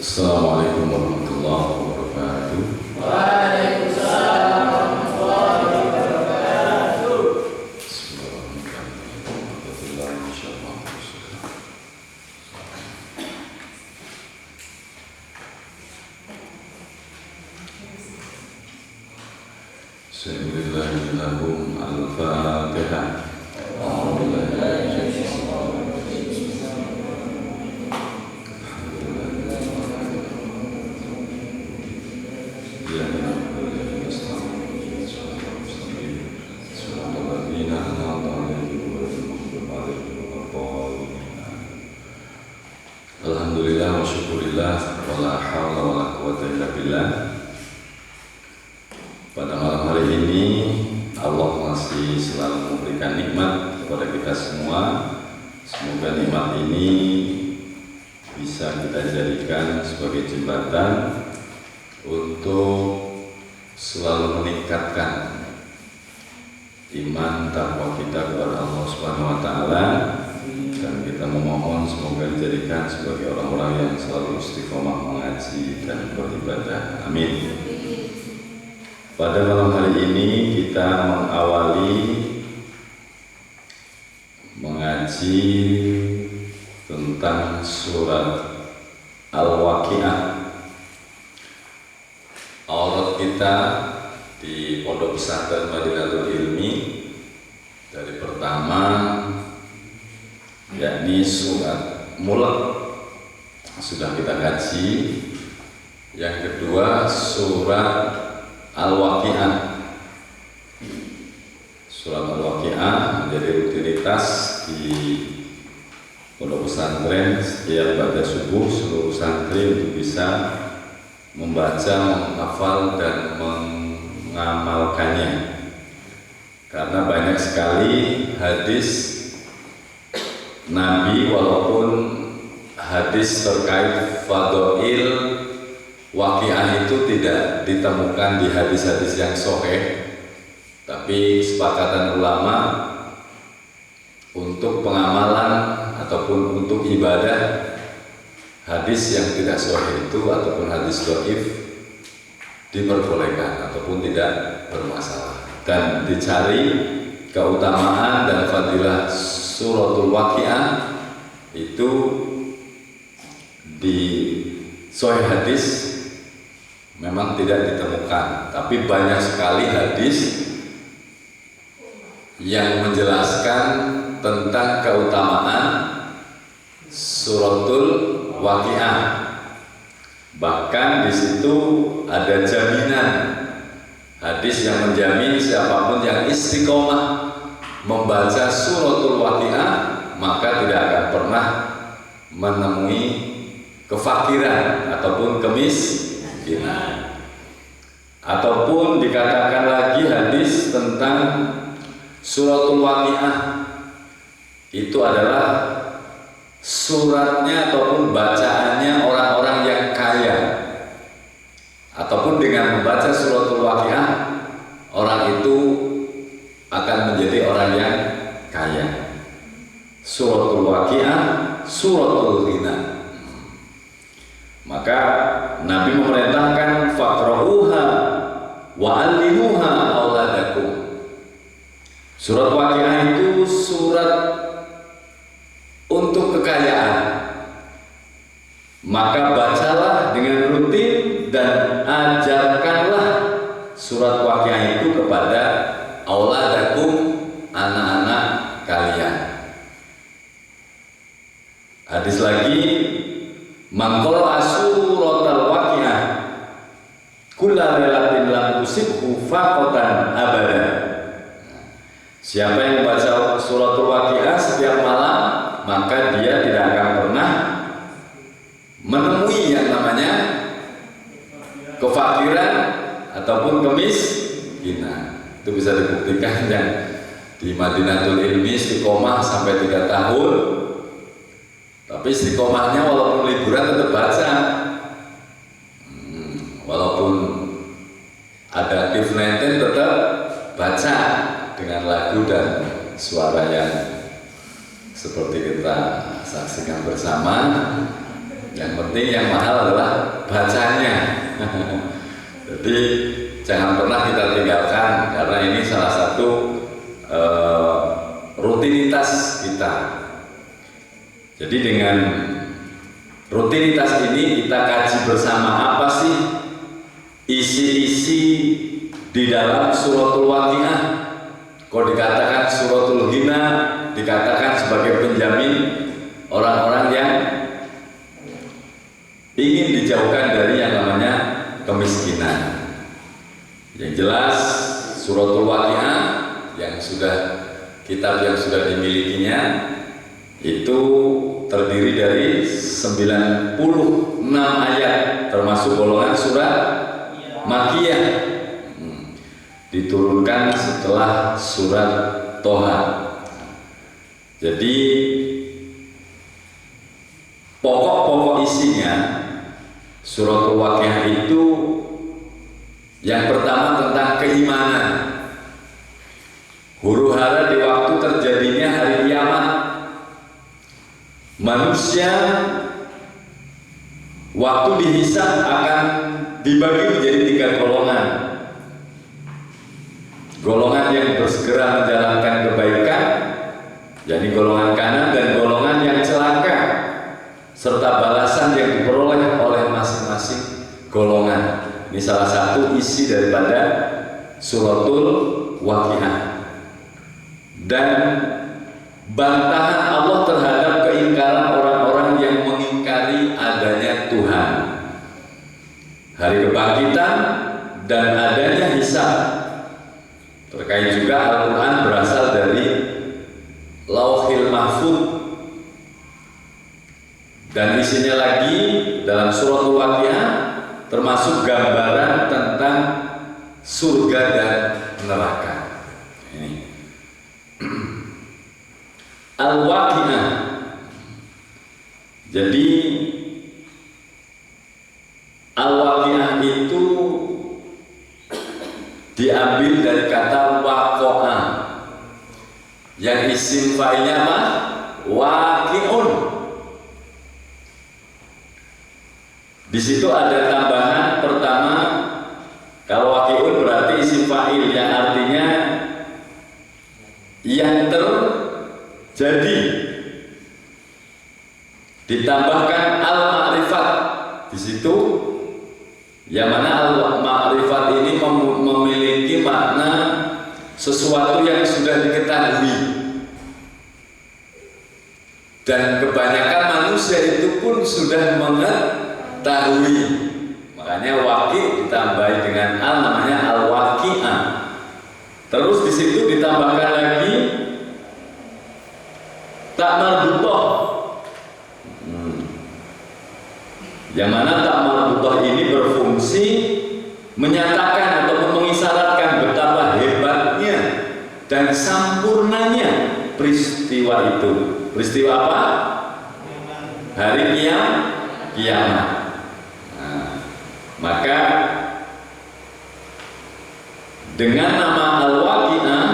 Assalamualaikum warahmatullahi wabarakatuh. Waalaikumsalam warahmatullahi wabarakatuh. Bismillahirrahmanirrahim. Al-Fatihah. Alhamdulillah wa syukurillah wa la hawla wa la quwwata illa billah. Pada malam hari ini Allah masih selalu memberikan nikmat kepada kita semua. Semoga nikmat ini bisa kita jadikan sebagai jembatan untuk selalu meningkatkan iman takwa kita kepada Allah Subhanahu wa taala, dan kita memohon semoga dijadikan sebagai orang-orang yang selalu istiqomah mengaji dan beribadah. Amin. Pada malam hari ini kita mengawali mengaji tentang surat Al-Waqi'ah. Aurat kita di Pondok Pesantren Madinatul Ilmi dari pertama yakni surat Mulk sudah kita kaji, yang kedua surat Al-Waqi'ah. Surat Al-Waqi'ah menjadi rutinitas di pondok pesantren setiap pada subuh seluruh santri untuk bisa membaca, menghafal dan mengamalkannya, karena banyak sekali hadis Nabi, walaupun hadis terkait fadhail Waqi'ah itu tidak ditemukan di hadis-hadis yang sahih, tapi kesepakatan ulama untuk pengamalan ataupun untuk ibadah hadis yang tidak sahih itu ataupun hadis dhaif diperbolehkan ataupun tidak bermasalah, dan dicari keutamaan dan fadilah suratul Waqi'ah itu di sahih hadis memang tidak ditemukan, tapi banyak sekali hadis yang menjelaskan tentang keutamaan suratul Waqi'ah. Bahkan di situ ada jaminan hadis yang menjamin siapapun yang istiqomah membaca suratul Waqi'ah maka tidak akan pernah menemui kefakiran ataupun kemiskinan. Ataupun dikatakan lagi hadis tentang suratul Waqi'ah itu adalah suratnya ataupun bacaannya orang-orang yang kaya, ataupun dengan membaca suratul Waqi'ah orang itu akan menjadi orang yang kaya. Suratul Waqi'ah suratul ghina. Maka Nabi memerintahkan faqra'uha wa 'allimuha auladakum. Surat Waqi'ah itu surat untuk kekayaan. Maka bacalah dengan rutin dan ajarkanlah surat Waqi'ah itu kepada auladakum, anak-anak kalian. Hadis lagi, man qara'a suratal Waqi'ah kulla lailatin lam tusibhu faqatan abada. Siapa yang membaca suratul Waqiah setiap malam, maka dia tidak akan pernah menemui yang namanya kefakiran ataupun kemiskinan. Itu bisa dibuktikan yang di Madinatul Ilmi istiqomah sampai 3 tahun, tapi istiqomahnya walaupun liburan tetap baca, walaupun ada COVID-19 tetap baca dengan lagu dan suara yang seperti kita saksikan bersama. Yang penting yang mahal adalah bacanya. Jadi jangan pernah kita tinggalkan, karena ini salah satu rutinitas kita. Jadi dengan rutinitas ini kita kaji bersama apa sih isi-isi di dalam suratul Waqiah. Kalau dikatakan suratul Ghina, dikatakan sebagai penjamin orang-orang yang ingin dijauhkan dari yang namanya kemiskinan. Yang jelas suratul Waqiah yang sudah kitab yang sudah dimilikinya itu terdiri dari 96 ayat, termasuk golongan surat Makkiyah, diturunkan setelah surat Toha. Jadi pokok-pokok isinya suratul Waqiah itu yang pertama tentang keimanan, huru-hara di waktu terjadinya hari kiamat. Manusia waktu dihisab akan dibagi menjadi 3 golongan. Golongan yang bersegera menjalankan kebaikan, yakni golongan kanan, dan golongan yang celaka, serta balasan yang diperoleh oleh masing-masing golongan. Ini salah satu isi daripada suratul Waqiah. Dan bantahan Allah terhadap keingkaran orang-orang yang mengingkari adanya Tuhan, hari kebangkitan, dan adanya hisab. Terkait juga Al-Quran berasal dari Lauhil Mahfuz, dan isinya lagi dalam suratul Waqiah termasuk gambaran tentang surga dan neraka. Ini Al-Waqiah. Jadi Al-Waqiah itu diambil dari kata waqa'a, yang isim fa'ilnya apa? Waqi'un. Di situ ada tambahan pertama. Kalau waqi'un berarti isim fa'il yang artinya yang terjadi. Ditambahkan al-ma'rifat di situ, yang mana al-ma'rifat ini memiliki makna sesuatu yang sudah diketahui, dan kebanyakan manusia itu pun sudah mengetahui. Makanya waqi ditambahi dengan al, namanya al-waqi'ah. Terus di situ ditambahkan lagi tak marbutah, yang mana tak marbutah ini berfungsi menyatakan ataupun mengisyaratkan betapa hebatnya dan sampurnanya peristiwa itu. Peristiwa apa? Hari kiamat. Nah, maka dengan nama Al-Waqi'ah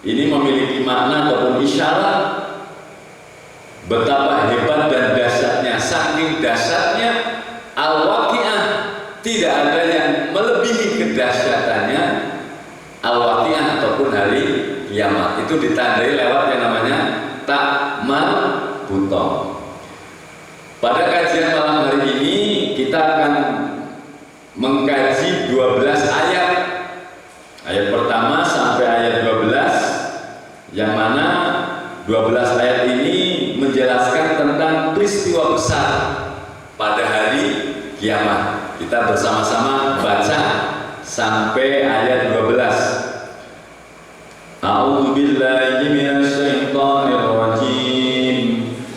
ini memiliki makna ataupun isyarat betapa hebat dan dahsyatnya. Saking dahsyatnya Al-Waqi'ah, tidak ada yang melebihi kedahsyatannya Al-Waqi'ah ataupun hari kiamat. Itu ditandai lewat yang namanya tak marbutah. Pada kajian malam hari ini kita akan mengkaji 12 ayat. Ayat pertama sampai ayat 12, yang mana 12 ayat ini menjelaskan tentang peristiwa besar pada hari kiamat. Kita bersama-sama baca sampai ayat 12. A'udzu billahi minasyaitonir rajim.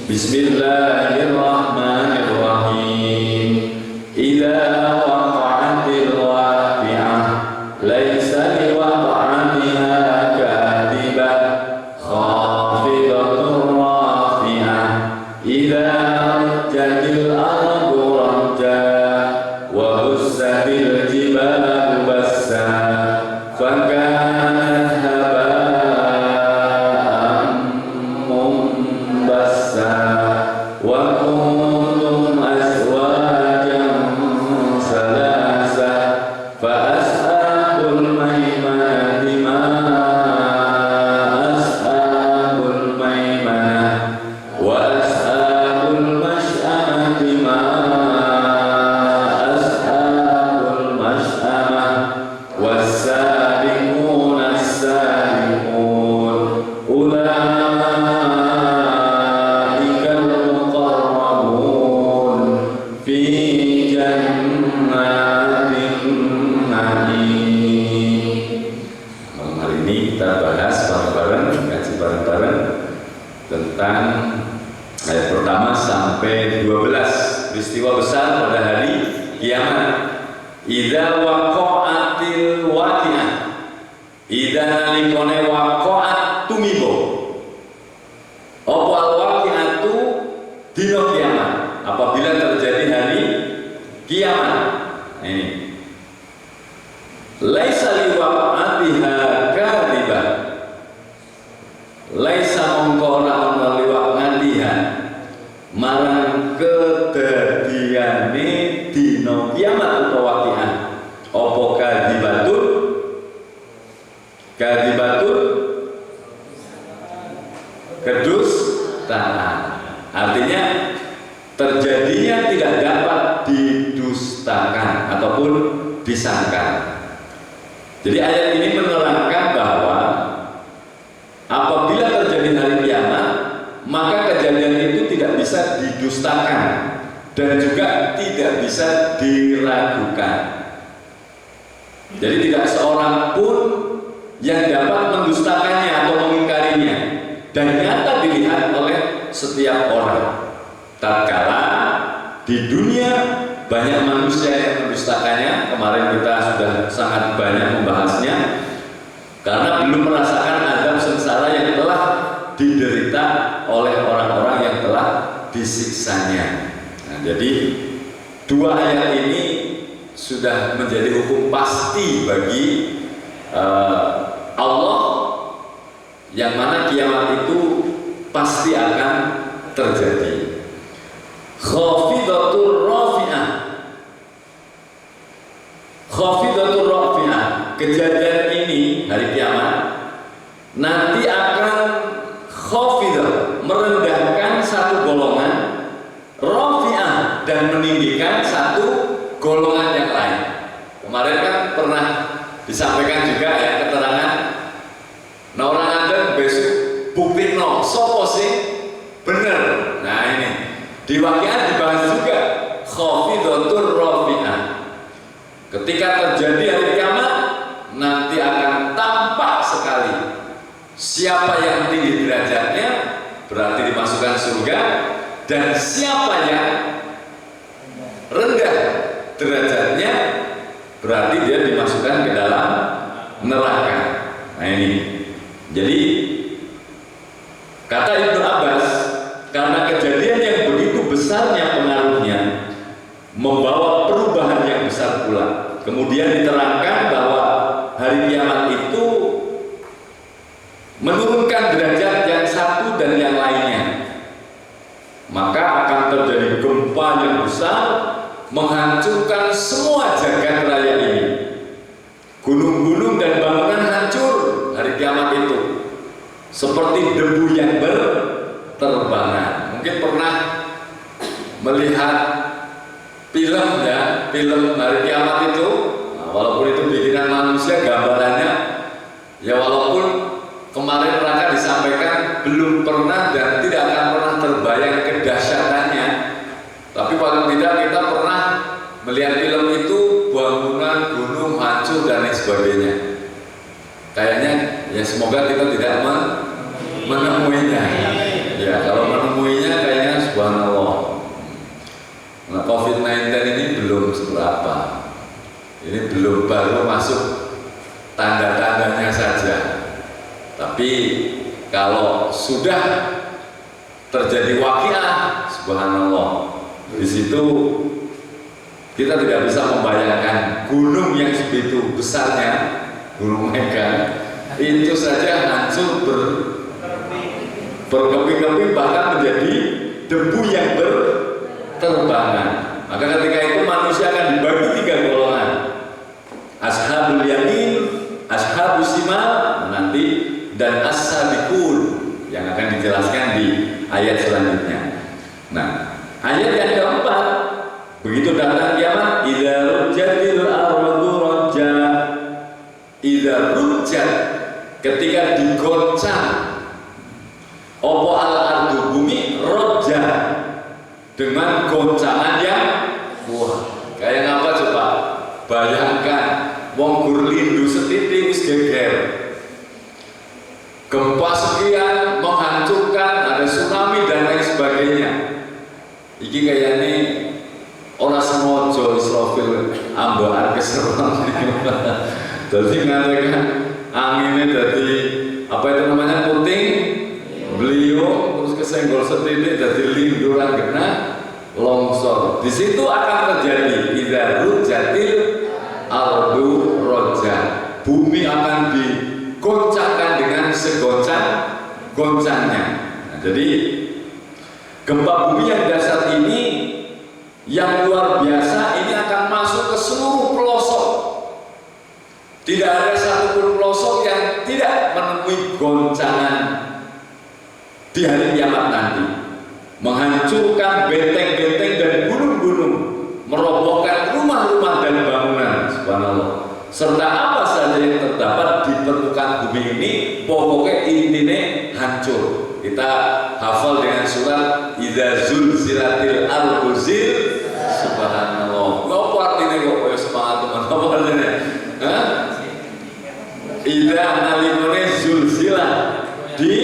Bismillahirrahmanirrahim. Idza waqa'atil waqi'ah laisa liwaqa'atiha kadhibah khafidatur rafi'ah. Idza rajjatil ardu rajja wa bussatil jibalu bassa fakanat haba'an munbassa wa kuntum azwajan salasa fa ashabul maimanati ma ashabul maimanah wa ashabul mash'amati ma ashabul mash'amah was-sabiquna as-sabiqun ulaikal muqarrabun fi jannatin na'im. Malam hari ini kita bahas bareng-bareng, ngaji bareng-bareng tentang ayat pertama sampai 12 peristiwa besar pada hari kiamat. Idza waqa'atil waqi'ah, idza nalikone waqa'at tumibo apa al-waqi'atu dina kiamat, apabila terjadi hari kiamat. Ini laisa liwaqa'atiha kadhibah, laisa mongko ora ana liwaqa'atiha marang kedadiane dina kiamat utawa waqi'ah apa kadhibatun, kadhibatun kedustaan, artinya terjadinya tidak dapat didustakan ataupun disangka. Jadi ayat ini menerangkan bahwa apabila terjadi hari kiamat, maka kejadian itu tidak bisa didustakan dan juga tidak bisa diragukan. Jadi tidak seorang pun yang dapat mendustakannya atau mengingkarinya, dan nyata dilihat oleh setiap orang. Tatkala di dunia banyak manusia yang mendustakannya, kemarin kita sudah sangat banyak membahasnya, karena belum merasakan azab sengsara yang telah diderita oleh orang-orang yang telah disiksanya. Nah, jadi dua ayat ini sudah menjadi hukum pasti bagi Allah, yang mana kiamat itu pasti akan terjadi. Khafidatur rafi'ah, khafidatur rafi'ah, kejadian ini hari kiamat nanti akan khafidah, merendahkan satu golongan, rafi'ah, dan meninggikan satu golongan yang lain. Kemarin kan pernah disampaikan juga ya keterangan, nah orang ada besok bukti no sopo sih bener. Nah ini di waqi'ah dibahas juga khafidatur rafi'ah. Ketika terjadi hari kiamat nanti akan tampak sekali siapa yang tinggi derajatnya berarti dimasukkan surga, dan siapa yang rendah derajatnya berarti dia dimasukkan ke dalam neraka. Nah ini, jadi kata Ibnu Abbas, karena kejadian yang begitu besarnya pengaruhnya membawa perubahan yang besar pula. Kemudian diterangkan bahwa hari kiamat itu menurunkan derajat yang satu dan yang lainnya, maka akan terjadi gempa yang besar menghancurkan semua jagat raya ini. Gunung-gunung dan bangunan hancur hari kiamat itu seperti debu yang berterbangan. Mungkin pernah melihat film ya, film hari kiamat itu. Nah, walaupun itu bikinan manusia, gambarannya ya walaupun kemarin Raka disampaikan belum pernah dan tidak akan pernah terbayang kedahsyatannya, tapi paling tidak kita pernah melihat film itu, bangunan gunung hancur masuk dan lain sebagainya. Kayaknya ya semoga kita tidak menemuinya. Ya kalau menemuinya kayaknya subhanallah. Nah, COVID-19 ini belum seberapa. Ini belum, baru masuk tanda-tandanya saja. Tapi kalau sudah terjadi waqiah, subhanallah, di situ kita tidak bisa membayangkan gunung yang sebegitu besarnya, Gunung Mega, itu saja hancur berkeping-keping, bahkan menjadi debu yang berterbangan. Maka ketika itu manusia akan dibagi 3 golongan, ashabul yamin, ashabus shimal nanti, dan as-sabiqun yang akan dijelaskan di ayat selanjutnya. Nah, ayat yang keempat, begitu datang kiamat, idza rujjatil ardu rajja, idza rujjat, ketika digoncang opo al-ardu, bumi, rojja, dengan goncangan yang wah, kayak apa coba? Bayangkan wong gurlindu setitik wis geger, gempa sekian menghancurkan, ada tsunami dan lain sebagainya. Iki kayaknya orang semojo Israfil ambakan keseruan. Jadi ngatakan anginnya jadi apa itu namanya, puting beliau, terus kesenggol setitik jadi linduran kena longsor. Di situ akan terjadi idza rujjatil ardu rajja, bumi akan digoncangkan dengan segoncang-goncangnya. Nah, jadi gempa bumi yang dahsyat ini yang luar biasa ini akan masuk ke seluruh pelosok. Tidak ada satupun pelosok yang tidak menemui goncangan di hari kiamat nanti, menghancurkan benteng-benteng dan gunung-gunung, merobohkan rumah-rumah dan bangunan, subhanallah, serta apa saja yang terdapat di permukaan bumi ini, pokoknya intinya hancur. Kita hafal dengan surat idza zulzilatil ardu zil, subhanallah. Apa artinya kok semangat teman? Apa artinya? Idza nalikone zulzilah, di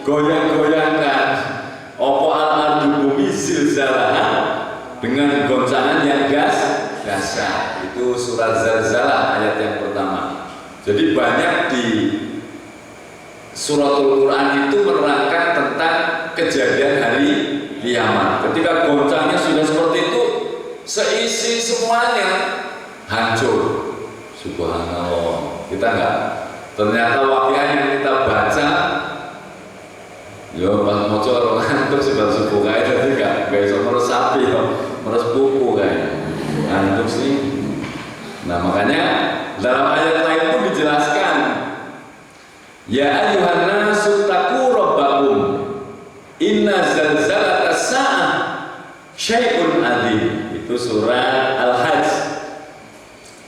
goyang-goyangkan opo al-ardu, bumi, zilzalah, dengan goncangan yang dahsyat. Itu surat Zalzalah ayat yang pertama. Jadi banyak di suratul Quran itu menerangkan tentang kejadian hari kiamat. Ketika goncangnya sudah seperti itu, seisi semuanya hancur. Subhanallah. Kita enggak, ternyata waqiah yang kita baca, yo pas moco orang ngantuk sebab subuh kayak tadi gak bisa meresapi, meres buku kayak ngantuk sih. Nah makanya dalam ayat lain pun dijelaskan, ya ayyuhan nasu taqu rabbakum inna zalzalatas sa'ah syai'un adzim. Itu surah Al-Hajj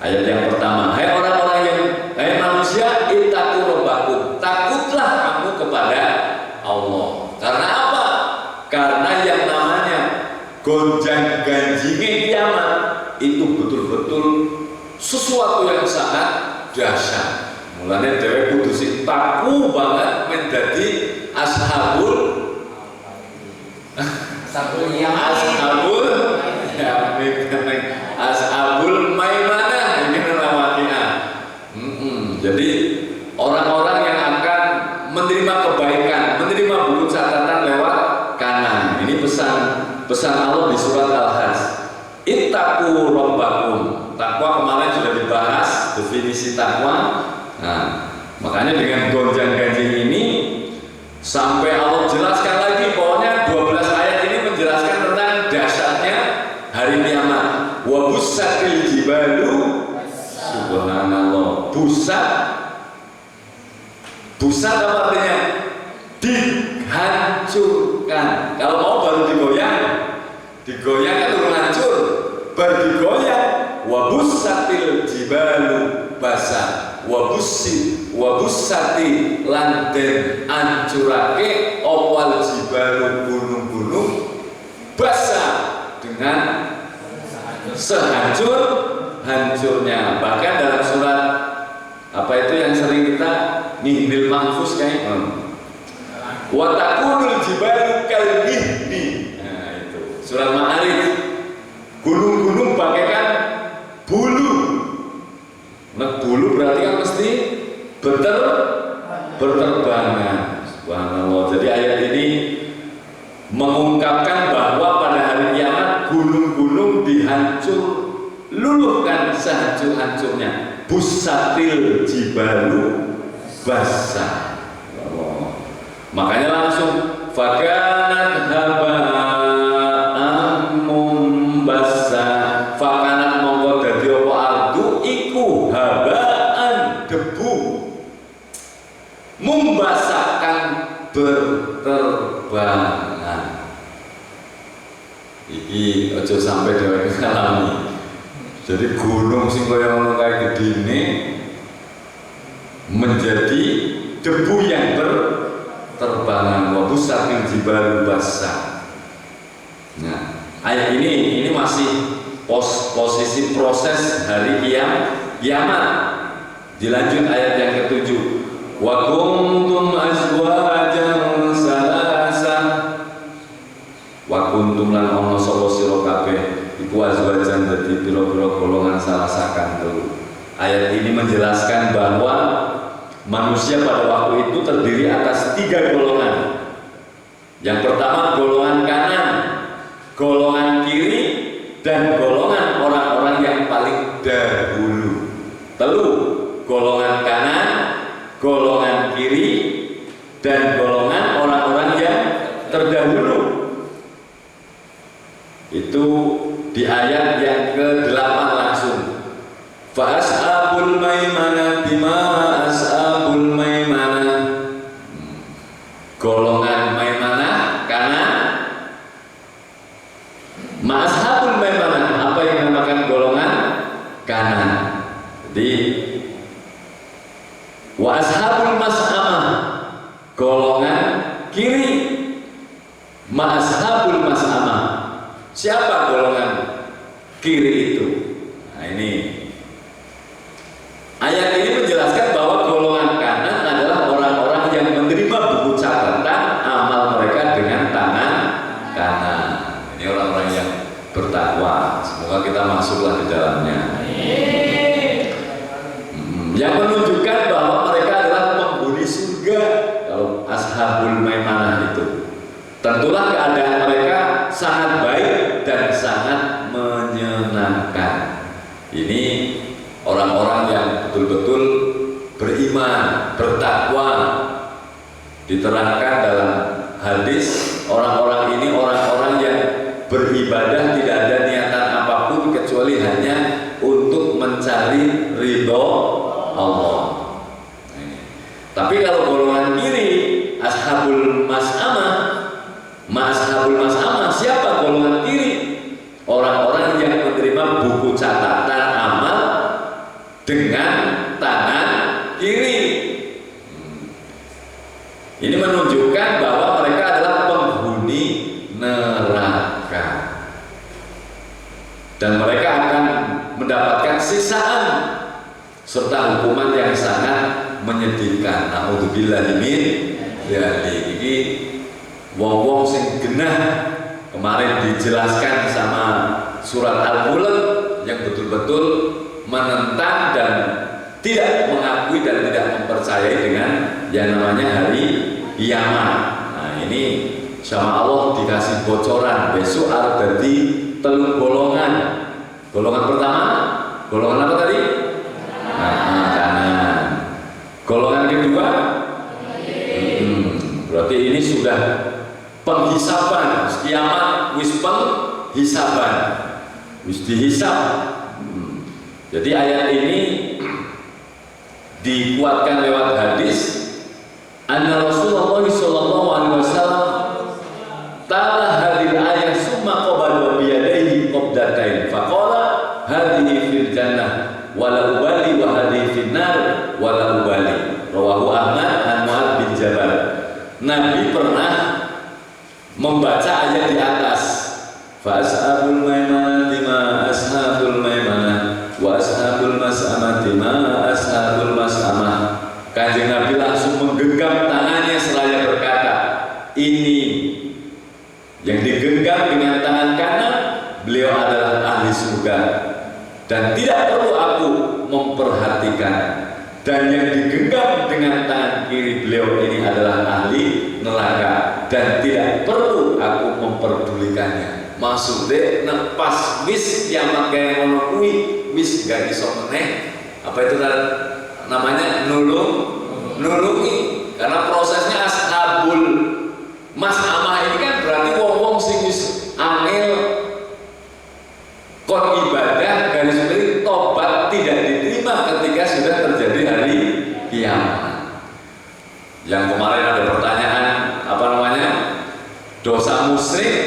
ayat yang pertama. Hai orang-orang yang, hai manusia, ittaqu rabbakum, takutlah kamu kepada Allah. Karena apa? Karena yang namanya gonjang-ganjingnya kiamat itu betul-betul sesuatu yang sangat dahsyat. Mulanya dheweke kudu sing taku banget menjadi ashabul ashabul maimanah, ini namanya. Jadi orang-orang yang akan menerima kebaikan, menerima buku catatan lewat kanan. Ini pesan Allah di surat Al-Hajj. Ittaqu rabbakum. Takwa kemarin sudah dibahas definisi takwa. Nah, makanya dengan gonjang-ganjing ini sampai Allah jelaskan lagi, pokoknya 12 ayat ini menjelaskan tentang dahsyatnya hari kiamat. Wa bussatil jibalu, subhanallah, busat apa artinya? Dihancurkan. Kalau mau baru digoyang kan turun hancur. Baru digoyang, wa bussatil jibalu basa, wa bussati lanten ancurake opal jibalu, gunung-gunung basa, dengan sehancur hancurnya. Bahkan dalam surat apa itu yang sering kita Nihil Mahfuz kayak wa takunul jibalu kalbihni. Nah itu surat Ma'arij, gunung-gunung bagaikan bulu. Nah bulu berarti kan mesti berterbangan. Subhanallah. Jadi ayat ini mengungkapkan bahwa pada hari kiamat gunung-gunung dihancur luluhkan sehancur-hancurnya. Busatil jibalu basah. Makanya langsung fakanat haba'an mumbasa. Fakanat mongko dadi apa ardu iku haba'an debu membasakan berterbangan. Iki aja sampai dheweke ngalami. Jadi gunung sing kaya ngono kae gedine menjadi debu yang berterbangan. Wa busatil jibalu basah. Nah, ayat ini masih posisi proses hari kiamat. Dilanjut ayat yang ke-7. Wa kuntum azwajan salasa. Wa kuntum lan ana sapa sira kabeh iku azwajan dadi pira-pira golongan salasakan telu. Ayat ini menjelaskan bahwa manusia pada waktu itu terdiri atas 3 golongan. Yang pertama golongan kanan, golongan kiri, dan golongan orang-orang yang paling dahulu. Telu, golongan kanan, golongan kiri, dan golongan orang-orang yang terdahulu. Itu di ayat yang ke-8 langsung. Fa ashabul maimanah bima ashabul maimanah. Golongan maimanah kanan. Ma ashabul maimanah, apa yang dinamakan golongan kanan. Jadi wa ashabul mas'amah, golongan kiri. Ma ashabul mas'amah, siapa golongan kiri itu? Nah ini ayat ini menjelaskan bahwa golongan kanan adalah orang-orang yang menerima buku catatan amal mereka dengan tangan kanan. Ini orang-orang yang bertakwa. Semoga kita masuklah di dalamnya. Yang menunjukkan bahwa mereka adalah penghuni surga. Kalau ashabul maimanah itu, tentulah keadaan mereka sangat baik dan sangat menyenangkan. Ini orang-orang yang betul-betul beriman, bertakwa. Diterangkan dalam hadis, orang-orang ini orang-orang yang beribadah tidak ada niatan apapun kecuali hanya untuk mencari ridho Allah. Tapi kalau golongan kiri, ashabul mas'amah, ashabul mas'amah, siapa golongan kiri? Orang-orang yang menerima buku catatan amal dengan tangan kiri. Ini menunjukkan bahwa mereka adalah penghuni neraka, dan mereka akan mendapatkan siksaan serta hukuman yang sangat menyedihkan. Naudzubillahi min dzalik. Iki wong-wong sing genah kemarin dijelaskan sama surat Al-Mulk yang betul-betul menentang dan tidak mengakui dan tidak mempercayai dengan yang namanya hari kiamat. Nah ini sama Allah dikasih bocoran besok ada jadi telung golongan. Golongan pertama, golongan apa tadi? Kanan. Golongan kedua, berarti ini sudah penghisaban. Kiamat wis penghisaban, wis dihisab. Jadi ayat ini dikuatkan lewat hadis anna Rasulullah sallallahu alaihi wasallam ta'ala hadil ayat summa qabala bi yadayhi qabdatain faqala hadhihi fil jannah wala ubali wa hadhihi fin nar wala ubali. Rawahu Ahmad an Mu'ad bin Jabal. Nabi pernah membaca ayat di atas fa ashabul maimanah ma ashabul maimanah wa surga dan tidak perlu aku memperhatikan, dan yang digenggam dengan tangan kiri beliau ini adalah ahli neraka dan tidak perlu aku memperdulikannya. Maksudnya pas wis kiamat kayak ngono kuwi wis gak iso meneh apa itu namanya nulungi, karena prosesnya ashabul mas'amah ini kan berarti wong-wong sing wis angel kon ibadah garis miring tobat tidak diterima ketika sudah terjadi hari kiamat. Yang kemarin ada pertanyaan apa namanya, dosa musyrik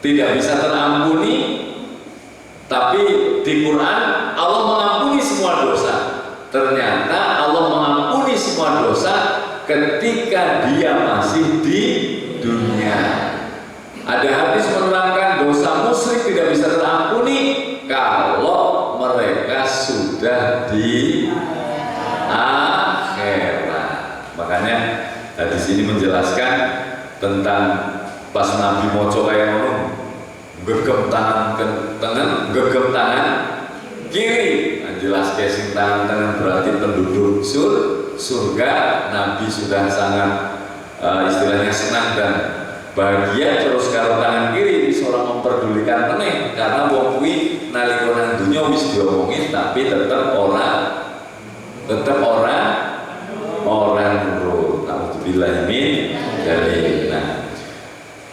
tidak bisa terampuni, tapi di Quran Allah mengampuni semua dosa. Ternyata Allah mengampuni semua dosa ketika dia masih di dunia. Ada hadis menerangkan dosa musyrik tidak bisa terampuni kalau mereka sudah di akhirat. Makanya hadis ini menjelaskan tentang pas Nabi moco kayak ngono, gegem tangan kiri, jelas casing tangan berarti penduduk surga. Nabi sudah sangat istilahnya senang dan bahagia. Terus kalau tangan kiri seorang memperdulikan meneh karena wong kuwi nalika nang dunya wis diomongin tapi tetap orang nurut. Alhamdulillah min dari. Nah,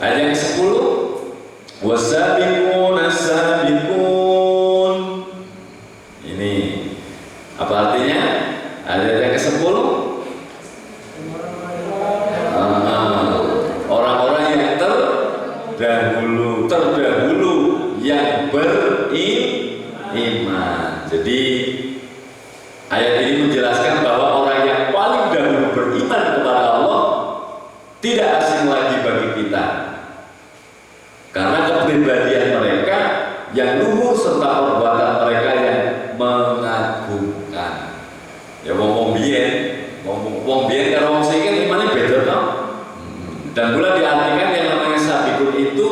ayat yang 10, wasabiquna sabiqun. Ini apa artinya? Ayat yang ke-10, orang-orang yang terdahulu yang beriman. Jadi ayat ini menjelaskan bahwa orang yang paling dahulu beriman kepada Allah tidak asing lagi bagi kita, karena kepribadian mereka yang luhur serta perbuatan mereka yang mengagumkan. Ya wong biyen karo wong saiki kan imane beda toh. Dan pula diartikan yang namanya sabiqun itu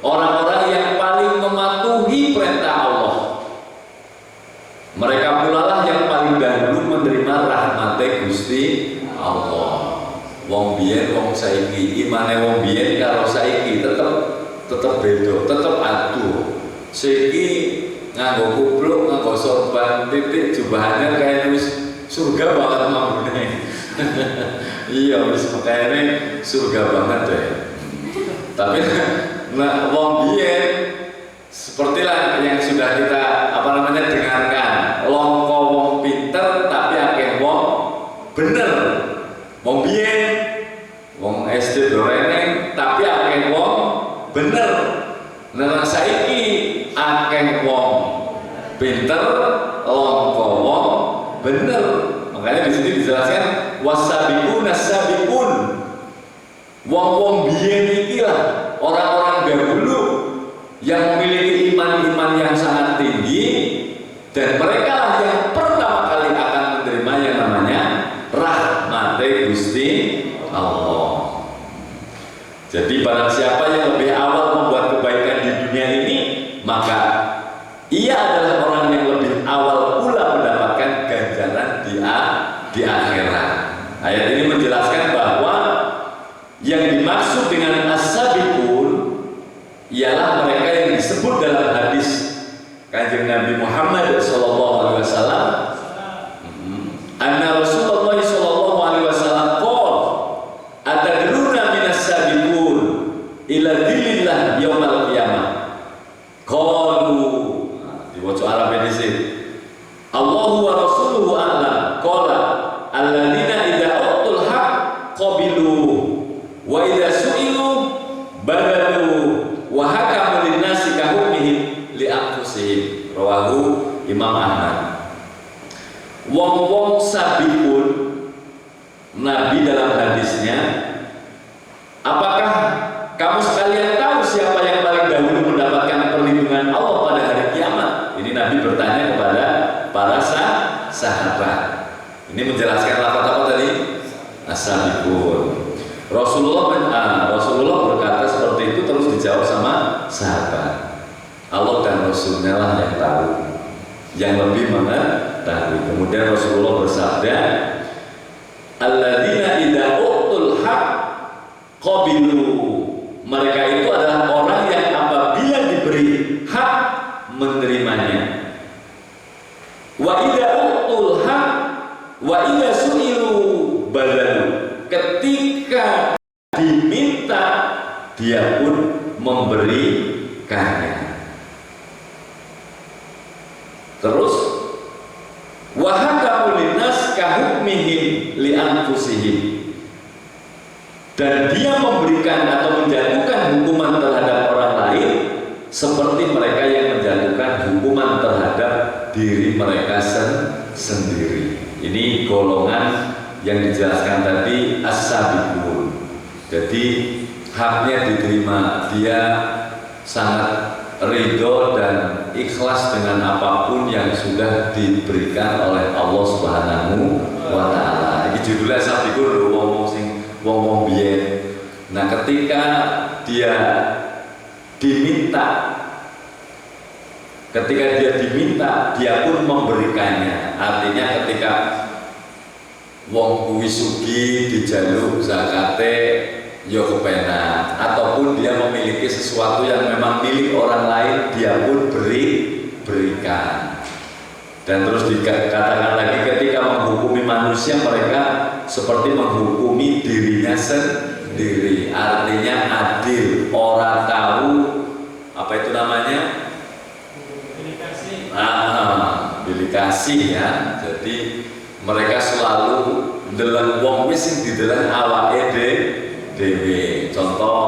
orang-orang yang paling mematuhi perintah Allah. Mereka pula lah yang paling dahulu menerima rahmat Gusti Allah. Wong biyen wong saiki imane wong biyen karo saiki tetep beda, tetep aduh. Saiki nganggo kupluk, nganggo sorban titik jubahannya kayak wis surga banget mamune. Iya wis makane surga banget deh. Tapi nah wong biyen sepertilah yang sudah kita dengarkan, longko wong pinter tapi akeh wong bener. Wong biyen wong SD doreneng tapi akeh wong bener. Nah saiki akeh wong pinter, longko wong bener. Makanya di sini dijelaskan wasabiquna sabiqun. Wong-wong biyen iki lah orang-orang dahulu yang memiliki iman-iman yang sangat tinggi, dan mereka lah yang pertama kali akan menerima yang namanya rahmat Gusti Allah. Jadi barang siapa yang lebih awal membuat kebaikan di dunia ini, maka ia adalah orang yang lebih awal pula mendapatkan ganjaran di akhirat. Ayat ini menjelaskan bahwa yang dimaksud dengan as-sabiqun ialah mereka yang disebut dalam hadis Kanjeng Nabi Muhammad SAW, anna Rasulullah SAW qol atadruna minas sabiqun ila dzillillah yaumal qiyamah. Qalu, diwaca Arab ini sih, Allahu wa rasuluhu a'lam. Qala alladzina idza utul haq qabilu wa idza su'ilu badalu wa hakamu linnasi kahumihim li anfusihim. Rawahu Imam Ahmad. Wong-wong sabiqun, Nabi dalam hadisnya, apakah kamu sekalian tahu siapa yang paling dahulu mendapatkan perlindungan Allah pada hari kiamat? Ini Nabi bertanya kepada para sahabat. Ini menjelaskan lafaz apa tadi? As-sabiqun. Rasulullah berkata seperti itu, terus dijawab sama sahabat. Allah dan Rasulnya lah yang tahu, yang lebih mengetahui. Kemudian Rasulullah bersabda, alladzina idza utul haq qabilu. Mereka itu adalah orang yang apabila diberi hak menerimanya. Wa idza utul haq wa idza su'ilu badalu. Ketika diminta dia pun memberikannya. Terus wa hakamu linnas kahukmihim li anfusihim. Dan dia memberikan atau menjatuhkan hukuman terhadap orang lain seperti mereka yang menjatuhkan hukuman terhadap diri mereka sendiri. Ini golongan yang dijelaskan tadi as-sabiqun. Jadi haknya diterima, dia sangat ridho dan ikhlas dengan apapun yang sudah diberikan oleh Allah Subhanahu wa Ta'ala. Ini judulnya sabiqun, wong biyen. Nah, ketika dia diminta, dia pun memberikannya. Artinya ketika wong kuwi sugih dijaluk zakate ya kepenak, ataupun dia memiliki sesuatu yang memang milik orang lain, dia pun berikan. Dan terus dikatakan lagi, ketika menghukumi manusia mereka seperti menghukumi dirinya sendiri. Artinya adil, orang tahu apa itu namanya? Bilik kasih ya. Jadi mereka selalu ndeleng wong wis sing dideleng awake dhewe. Contoh,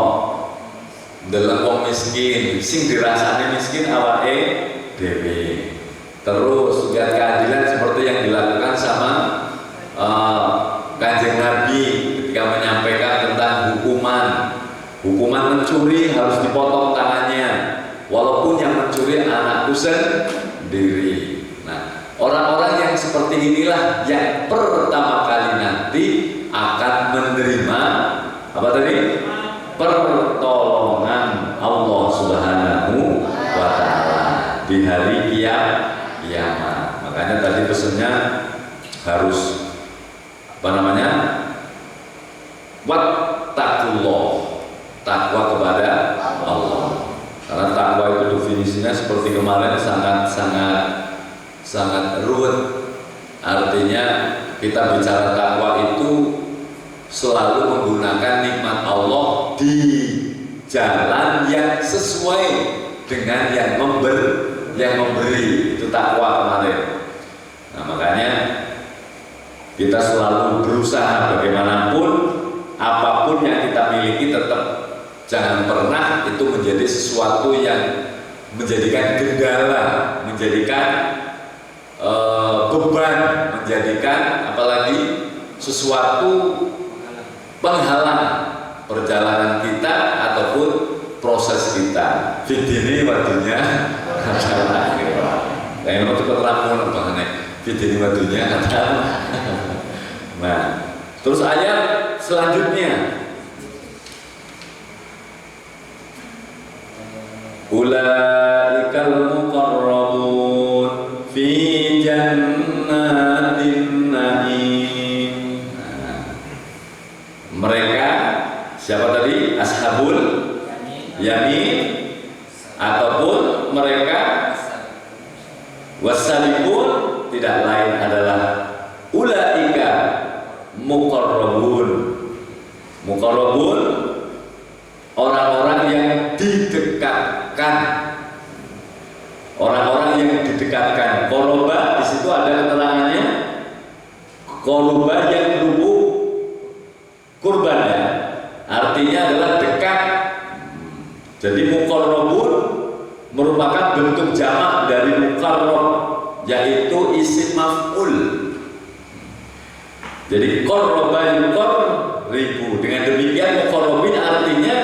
ndeleng wong miskin, sing dirasani miskin awake dhewe. Terus lihat keadilan seperti yang dilakukan sama Kanjeng Nabi ketika menyampaikan tentang hukuman mencuri harus dipotong tangannya, walaupun yang mencuri anakku sendiri. Nah, orang-orang yang seperti inilah yang pertama kali nanti akan menerima apa tadi? Pertolongan Allah Subhanahu wa Ta'ala di hari kiamat. Makanya tadi pesannya harus apa namanya? Wattaqullah, takwa kepada Allah. Karena takwa itu definisinya seperti kemarin sangat ruwet. Artinya kita bicara takwa itu selalu menggunakan nikmat Allah di jalan yang sesuai dengan yang memberi. Itu takwa kemarin. Nah, makanya kita selalu berusaha bagaimanapun, apapun yang kita miliki tetap jangan pernah itu menjadi sesuatu yang menjadikan kendala, menjadikan beban, menjadikan apalagi sesuatu penghalang perjalanan kita ataupun proses kita. Fidini wadunya adalah yang mau cepat rampung banget. Fidini wadunya adalah. Nah, terus ayat selanjutnya, ulaikal muqarrabun fi jannatin na'im. Mereka siapa tadi? Ashabul yamin ataupun mereka wasabiqun, tidak lain adalah ulaika muqarrabun. Muqarrabun orang-orang yang didekatkan. Orang-orang yang didekatkan. Qoroba di situ ada keterangannya. Qoroba yang lubuk kurban ya. Artinya adalah dekat. Jadi muqarrabun merupakan bentuk jamak dari muqarrab, yaitu isim maf'ul. Jadi qarraba yuqarribu. Dengan demikian muqarrabin artinya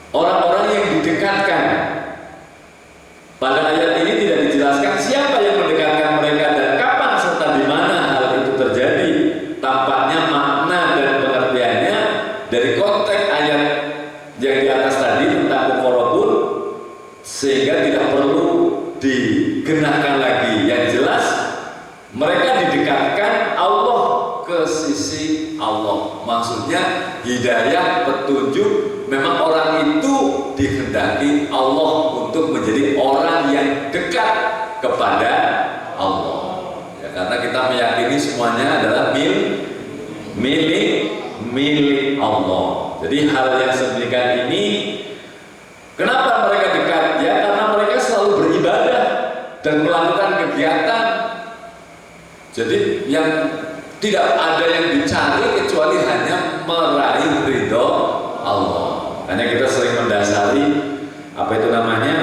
orang-orang yang didekatkan. Pada ayat ini tidak dijelaskan siapa yang mendekatkan mereka dan kapan serta di mana hal itu terjadi. Tampaknya makna dan pengertiannya dari konteks ayat yang di atas tadi tentang muqarrabun, sehingga mereka didekatkan Allah ke sisi Allah. Maksudnya hidayah, petunjuk, memang orang itu dikehendaki Allah untuk menjadi orang yang dekat kepada Allah. Ya, karena kita meyakini semuanya adalah milik Allah. Jadi hal yang sedemikian ini, kenapa mereka dekat? Ya karena mereka selalu beribadah dan melakukan kegiatan. Jadi yang tidak ada yang dicari kecuali hanya meraih ridho Allah. Hanya kita sering mendasari apa itu namanya,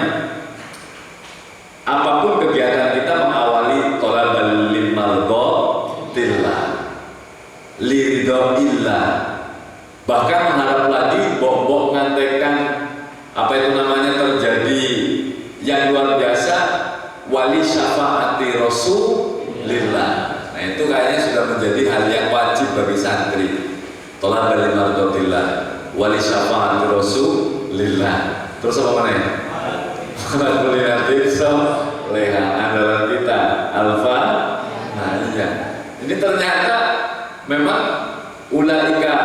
apapun kegiatan kita mengawali tolabal limardhatillah, liridhoillah, bahkan mengharap lagi bok-bok ngantekan apa itu namanya terjadi yang luar biasa, wali syafaati rasulillah. Nah itu kayaknya sudah menjadi hal yang wajib bagi santri. Tolabal limardhatillah, wali syafaati rasulillah. Terus apa mana ya? Leha andalan kita alfa. Nah iya, ini ternyata memang ulaika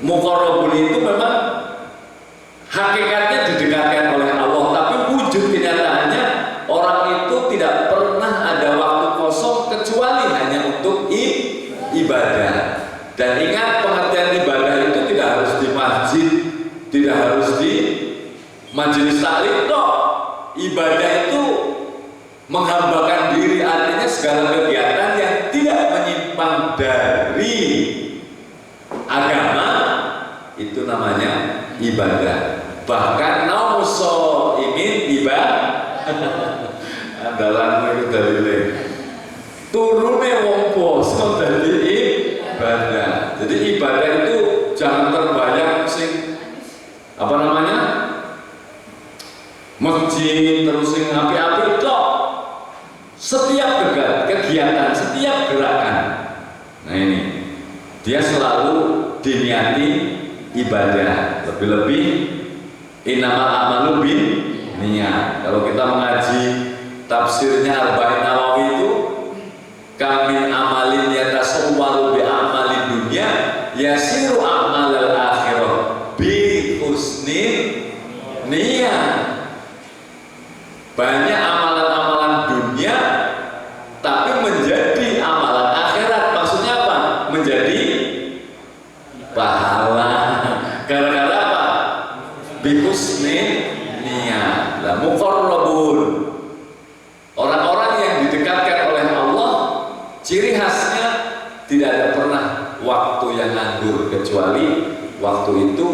muqarrabun itu memang hakikatnya didekatkan oleh Allah, tapi wujud kenyataannya orang itu tidak pernah ada waktu kosong kecuali hanya untuk ibadah. Dan ingat, pengertian ibadah itu tidak harus di masjid, tidak harus di majelis taklim toh. Ibadah itu menghambakan diri, artinya segala kegiatan yang tidak menyimpang dari agama itu namanya ibadah. Bahkan nauso ingin ibadah andalanmu itu dari turunnya wong poso dari ibadah. Jadi ibadah itu jangan terbayang sing apa namanya masjid terus sing api-api tok. Setiap kegiatan, setiap gerakan, nah ini dia selalu diniati ibadah. Lebih-lebih innamal a'malu binniyat. Kalau kita mengaji tafsirnya Arba'in Nawawi itu, kamin amalin yatasawwaru bi amali dunya yasiru amalal akhirah bi husnin niyat. Banyak amalan-amalan dunia tapi menjadi amalan akhirat. Maksudnya apa? Menjadi pahala. Gara-gara apa? Bi husnin niyat. Lah muqarrabun, orang-orang yang didekatkan oleh Allah, ciri khasnya tidak ada pernah waktu yang nganggur kecuali waktu itu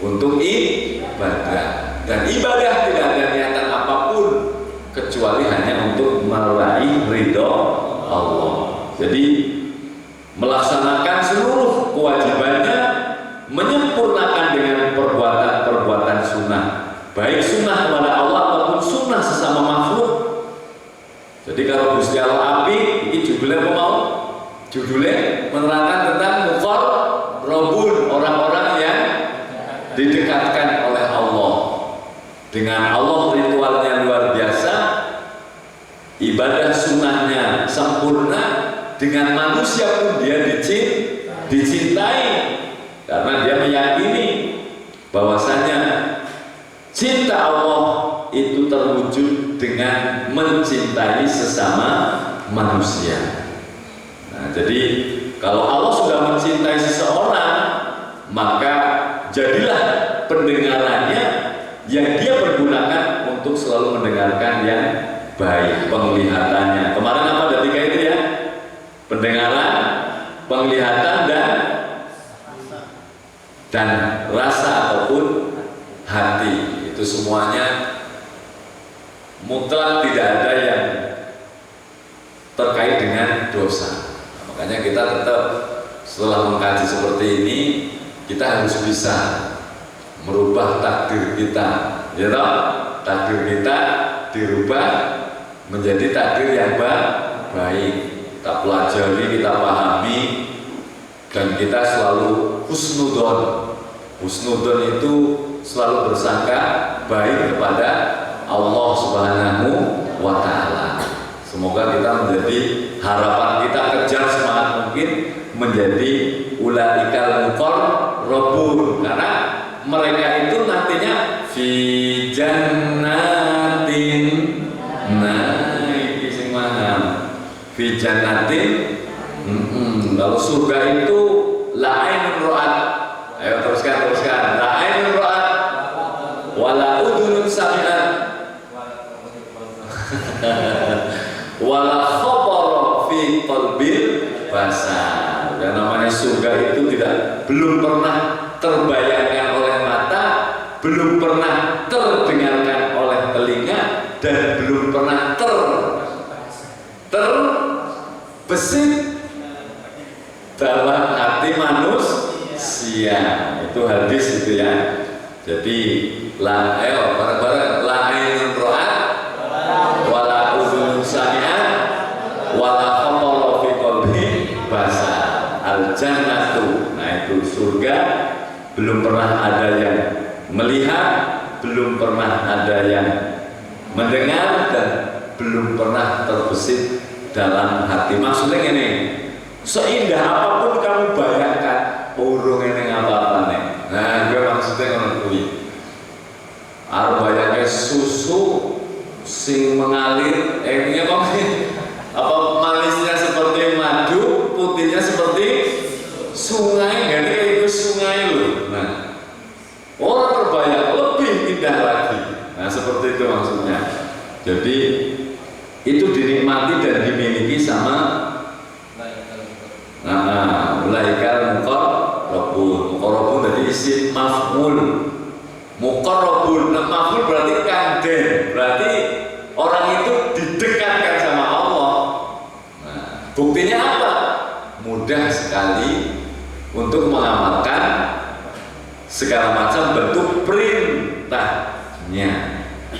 untuk ibadah. Dan ibadah tidak ada niatan apapun kecuali hanya untuk meraih ridho Allah. Jadi melaksanakan seluruh kewajibannya, menyempurnakan dengan perbuatan-perbuatan sunnah, baik sunnah kepada Allah maupun sunnah sesama makhluk. Jadi kalau Gusti Allah api, ini judulnya apa mau? Judulnya menerangkan tentang muqarrabun, orang-orang yang didekatkan oleh Allah. Dengan Allah ritualnya luar biasa, ibadah sunnahnya sempurna, dengan manusia pun dia dicintai, karena dia meyakini bahwasanya cinta Allah itu terwujud dengan mencintai sesama manusia. Nah, jadi kalau Allah sudah mencintai seseorang, maka jadilah pendengarannya yang dia pergunakan untuk selalu mendengarkan yang baik, penglihatannya. Kemarin apa ada 3 itu ya? Pendengaran, penglihatan, dan rasa ataupun hati. Itu semuanya mutlak, tidak ada yang terkait dengan dosa. Nah, makanya kita tetap setelah mengkaji seperti ini, kita harus bisa merubah takdir kita, ya toh? Takdir kita dirubah menjadi takdir yang baik. Kita pelajari, kita pahami, dan kita selalu husnudon. Husnudon itu selalu bersangka baik kepada Allah Subhanahu wa Ta'ala. Semoga kita menjadi harapan kita, kejar semangat mungkin menjadi ulaikal muqarrabun, karena mereka itu nantinya fi jannatin, nah iki sing mahal, fi jannatin. Lalu surga itu la ainun ra'at, ayo teruskan, la ainun ra'at wala udhunun sami'at wala khabara fi qalbil basar. Dan namanya surga itu belum pernah terbayangkan oleh mata, belum pernah terdengarkan oleh telinga, dan belum pernah terbesit dalam hati manusia. Itu hadis itu ya. Jadi bareng-bareng la ainun ra'at wala udhunun sami'at wala khatara fi qalbi basar. Al jannatu, nah itu surga, belum pernah ada yang melihat, belum pernah ada yang mendengar, dan belum pernah terbesit dalam hati. Maksudnya ini, seindah apapun kamu bayangkan, urung ini apa-apa nih. Nah, gue maksudnya ngomong arep bayangke susu sing mengalir, apa manisnya seperti madu, putihnya seperti sungai, jadi kayak itu sungai loh. Nah, orang terbayang lebih indah lagi. Nah, seperti itu maksudnya. Jadi itu dinikmati dan dimiliki sama ulaikal muqarrabun dari isim maf'ul. Muqarrabun, maf'ul berarti kanden, berarti orang itu didekatkan sama Allah. Nah, buktinya apa? Mudah sekali untuk mengamalkan segala macam bentuk perintahnya.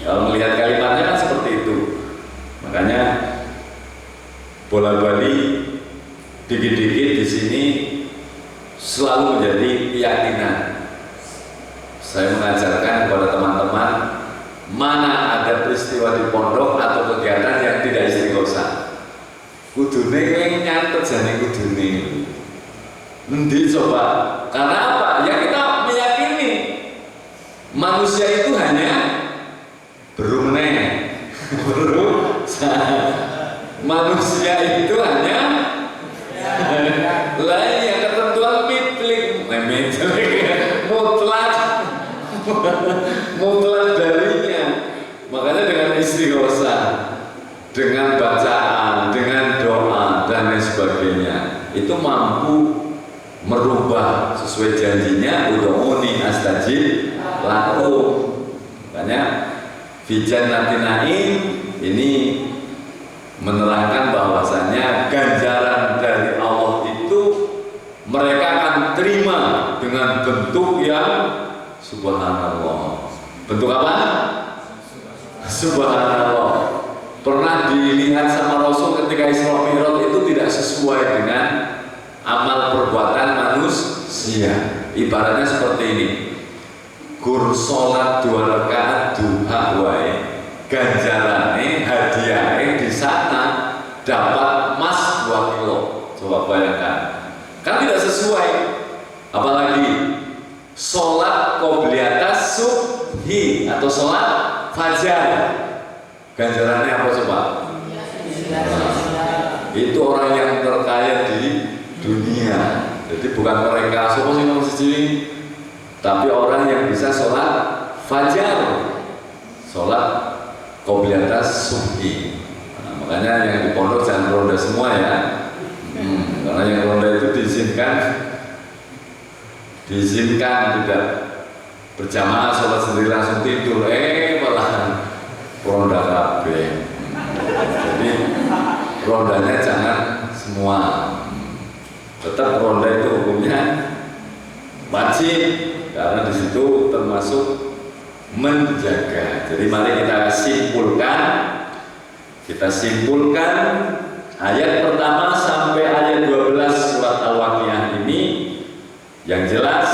Kalau melihat kalimatnya kan seperti itu. Makanya bola-bali dikit-dikit di sini selalu menjadi keyakinan. Saya mengajarkan kepada teman-teman, mana ada peristiwa di pondok atau kegiatan yang tidak istighosah, kudune nyantet jane kudune. Nanti coba, karena apa? Ya kita meyakini manusia itu hanya manusia itu hanya lain yang ketentuan mutlak darinya. Makanya dengan istighosah, dengan bacaan, dengan doa dan lain sebagainya, itu mampu merubah sesuai janjinya, ud'uni astajib lakum. Makanya fi jannatin na'im ini menerangkan bahwasanya ganjaran dari Allah itu mereka akan terima dengan bentuk yang subhanallah. Bentuk apa? Subhanallah. Pernah dilihat sama Rasul ketika Isra Mi'raj itu tidak sesuai dengan amal perbuatan manusia. Ibaratnya seperti ini. Gur sholat 2 rakaat duha wae, ganjarane hadiahnya di sana dapat emas 2 kilo. Coba bayangkan, kan tidak sesuai. Apalagi sholat qobliyatas subhi atau sholat fajar, ganjarannya apa coba? Itu orang yang terkaya di dunia. Jadi bukan mereka semua sih, tapi orang yang bisa sholat fajar, sholat qobliyatas subhi. Nah, makanya yang di pondok jangan ronda semua ya, karena yang ronda itu diizinkan tidak berjamaah, sholat sendiri langsung tidur, malah ronda kabeh. Jadi rondanya jangan semua. Tetap ronda itu hukumnya wajib, karena di situ termasuk menjaga. Jadi mari kita simpulkan ayat pertama sampai ayat 12 surat Al-Waqiah ini. Yang jelas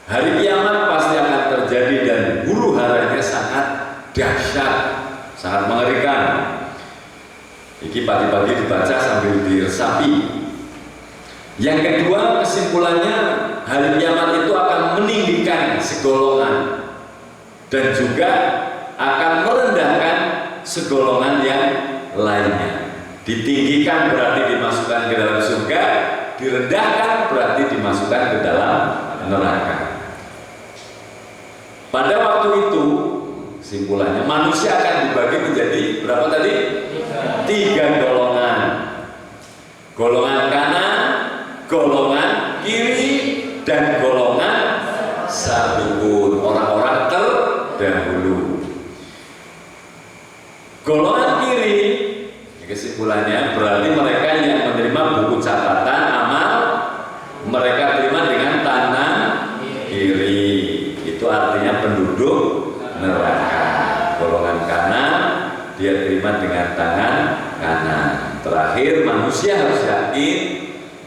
hari kiamat pasti akan terjadi dan huru-haranya sangat dahsyat. sangat mengerikan. Iki pagi-pagi dibaca sambil diresapi. Yang kedua, kesimpulannya hari kiamat itu akan meninggikan segolongan dan juga akan merendahkan segolongan yang lainnya. Ditinggikan berarti dimasukkan ke dalam surga, direndahkan berarti dimasukkan ke dalam neraka. Pada waktu itu, kesimpulannya manusia akan dibagi menjadi berapa tadi? 3 golongan. Golongan kanan, golongan kiri, dan golongan sabiqun, orang-orang terdahulu. Golongan kiri, kesimpulannya berarti mereka yang menerima buku catatan amal, mereka terima dengan tangan kiri. Itu artinya penduduk neraka. Golongan kanan dia terima dengan tangan kanan. Terakhir, manusia harus yakin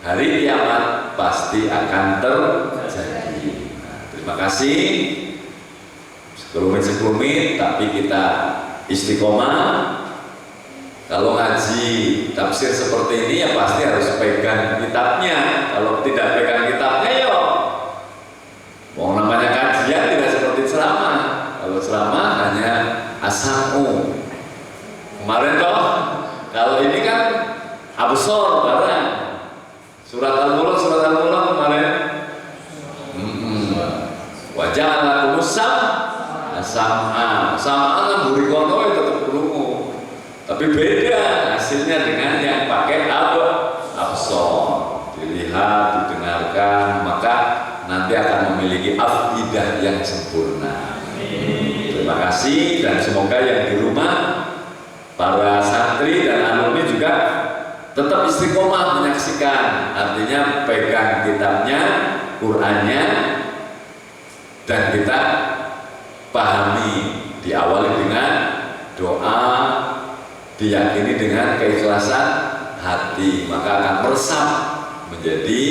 hari kiamat pasti akan terjadi. Terima kasih. Sekelumit-sekelumit, tapi kita istiqomah. Kalau ngaji tafsir seperti ini ya pasti harus pegang kitabnya. Kalau tidak pegang kitabnya ya mau namanya kajian tidak seperti ceramah. Kalau ceramah hanya asamu. Kemarin toh, kalau ini kan absor barang. Surat Al-Mulk kemarin. Wajah alakumusam sama kan burikono itu tetap krungu. Tapi beda hasilnya dengan yang pakai absor. Dilihat, didengarkan, maka nanti akan memiliki afidah yang sempurna. Terima kasih dan semoga yang di rumah para santri dan alumni juga tetap istiqomah menyaksikan, artinya pegang kitabnya, Qur'annya, dan kita pahami, diawali dengan doa, diyakini dengan keikhlasan hati, maka akan meresap menjadi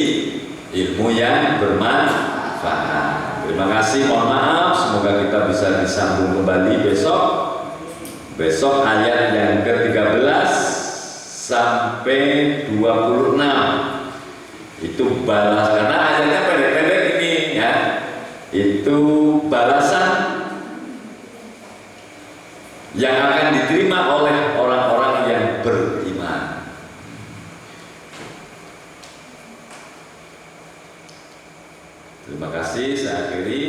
ilmu yang bermanfaat. Terima kasih, mohon maaf, semoga kita bisa disambung kembali besok ayat yang ke-13 sampai 26. Itu balas, karena ayatnya pendek-pendek ini ya. Itu balasan yang akan diterima oleh orang-orang yang beriman. Terima kasih, saya akhiri.